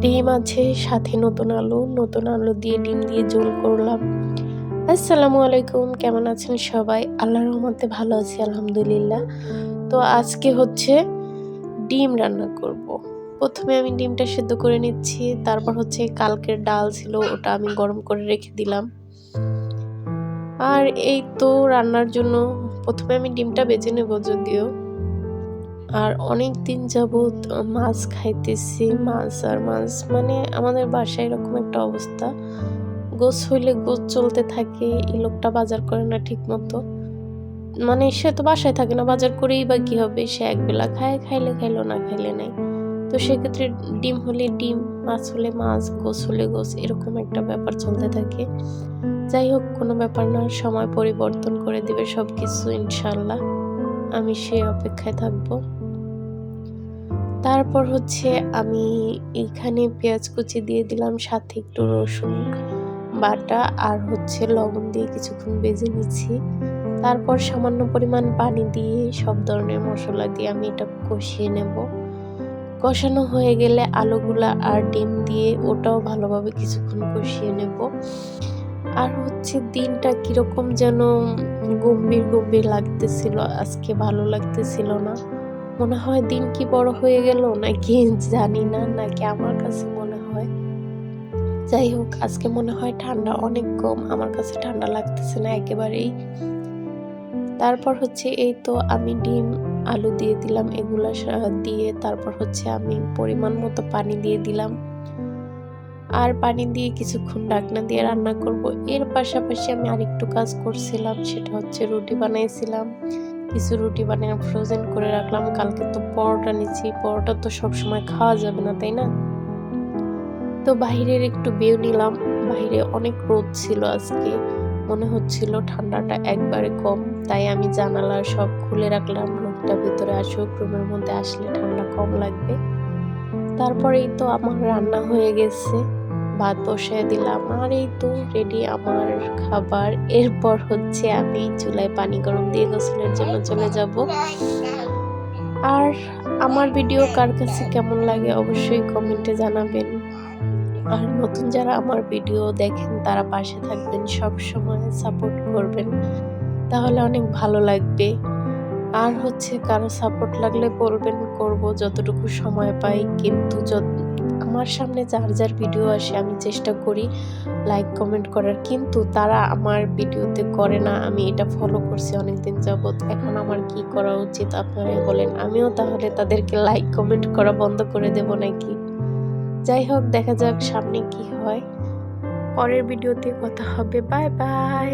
ডিম আছে, সাথে নতুন আলু দিয়ে ডিম দিয়ে ঝোল করলাম। আসসালামু আলাইকুম, কেমন আছেন সবাই? আল্লাহর রহমতে ভালো আছি আলহামদুলিল্লাহ। তো আজকে হচ্ছে ডিম রান্না করব। প্রথমে আমি ডিমটা সেদ্ধ করে নিচ্ছি, তারপর হচ্ছে কালকের ডাল ছিল ওটা আমি গরম করে রেখে দিলাম। আর এই তো রান্নার জন্য প্রথমে আমি ডিমটা বেজে নেব যদিও। আর অনেক দিন যাবৎ মাছ খাইতেছি, মাছ মানে আমাদের বাসায় এরকম একটা অবস্থা, গোছ হইলে গোছ চলতে থাকে। এই লোকটা বাজার করে না ঠিক মতো, মানে সে তো বাসায় থাকে না, বাজার করেই বা কি হবে, সে একবেলা খায়, খাইলে খাইলো না খাইলে নাই। তো সেক্ষেত্রে ডিম হলে ডিম, মাছ হলে মাছ, গোছ হলে গোছ, এরকম একটা ব্যাপার চলতে থাকে। যাই হোক, কোনো ব্যাপার না, সময় পরিবর্তন করে দিবে সবকিছু ইনশাল্লাহ, আমি সে অপেক্ষায় থাকবো। তারপর হচ্ছে আমি এখানে পেঁয়াজ কুচি দিয়ে দিলাম, সাথে একটু রসুন বাটা আর হচ্ছে লবণ দিয়ে কিছুক্ষণ ভেজে নিচ্ছি। তারপর সামান্য পরিমাণ পানি দিয়ে সব ধরনের মশলা দিয়ে আমি এটা কষিয়ে নেব। কষানো হয়ে গেলে আলুগুলা আর ডিম দিয়ে ওটাও ভালোভাবে কিছুক্ষণ কষিয়ে নেব। আর হচ্ছে দিনটা কিরকম যেন গম্ভীর লাগতেছিল, আজকে ভালো লাগতেছিল না। মনে হয় দিন কি বড় হয়ে গেল নাকি জানি না, নাকি আমার কাছে মনে হয়। যাই হোক, আজকে মনে হয় ঠান্ডা অনেক কম, আমার কাছে ঠান্ডা লাগতেছে না একেবারেই। তারপর হচ্ছে এই তো আমি ডিম আলু দিয়ে দিলাম, এগুলা দিয়ে তারপর হচ্ছে আমি পরিমাণ মতো পানি দিয়ে দিলাম। আর পানি দিয়ে কিছুক্ষণ ঢাকনা দিয়ে রান্না করব। এর পাশাপাশি আমি আরেকটু কাজ করছিলাম, সেটা হচ্ছে রুটি বানাইছিলাম। কিছু রুটি বানিয়ে ফ্রোজেন করে রাখলাম। কালকে তো পরোটা নিচ্ছি, পরোটা তো সবসময় খাওয়া যাবে না, তাই না? তো বাহিরের একটু ভিউ নিলাম। বাহিরে অনেক রোদ ছিল আজকে, মনে হচ্ছিল ঠান্ডাটা একবারে কম, তাই আমি জানালা সব খুলে রাখলাম। রোদটা ভিতরে আসুক, রুমের মধ্যে আসলে ঠান্ডা কম লাগবে। তারপরেই তো আমার রান্না হয়ে গেছে, ভাত বসায় দিলাম, আর এই তো রেডি আমার খাবার। এরপর হচ্ছে আমি চুলায় পানি গরম দিয়ে গোসলের জন্য চলে যাব। আর আমার ভিডিও কার কাছে কেমন লাগে অবশ্যই কমেন্টে জানাবেন। আর নতুন যারা আমার ভিডিও দেখেন তারা পাশে থাকবেন, সব সময় সাপোর্ট করবেন, তাহলে অনেক ভালো লাগবে। আর হচ্ছে কারো সাপোর্ট লাগলে বলবেন, করব যতটুকু সময় পাই। কিন্তু আমার সামনে যার ভিডিও আসে আমি চেষ্টা করি লাইক কমেন্ট করার, কিন্তু তারা আমার ভিডিওতে করে না। আমি এটা ফলো করছি অনেকদিন যাবৎ, এখন আমার কি করা উচিত আপনারাই বলেন? আমিও তাহলে তাদেরকে লাইক কমেন্ট করা বন্ধ করে দেব নাকি? যাই হোক, দেখা যাক সামনে কি হয়। পরের ভিডিওতে কথা হবে। Bye bye.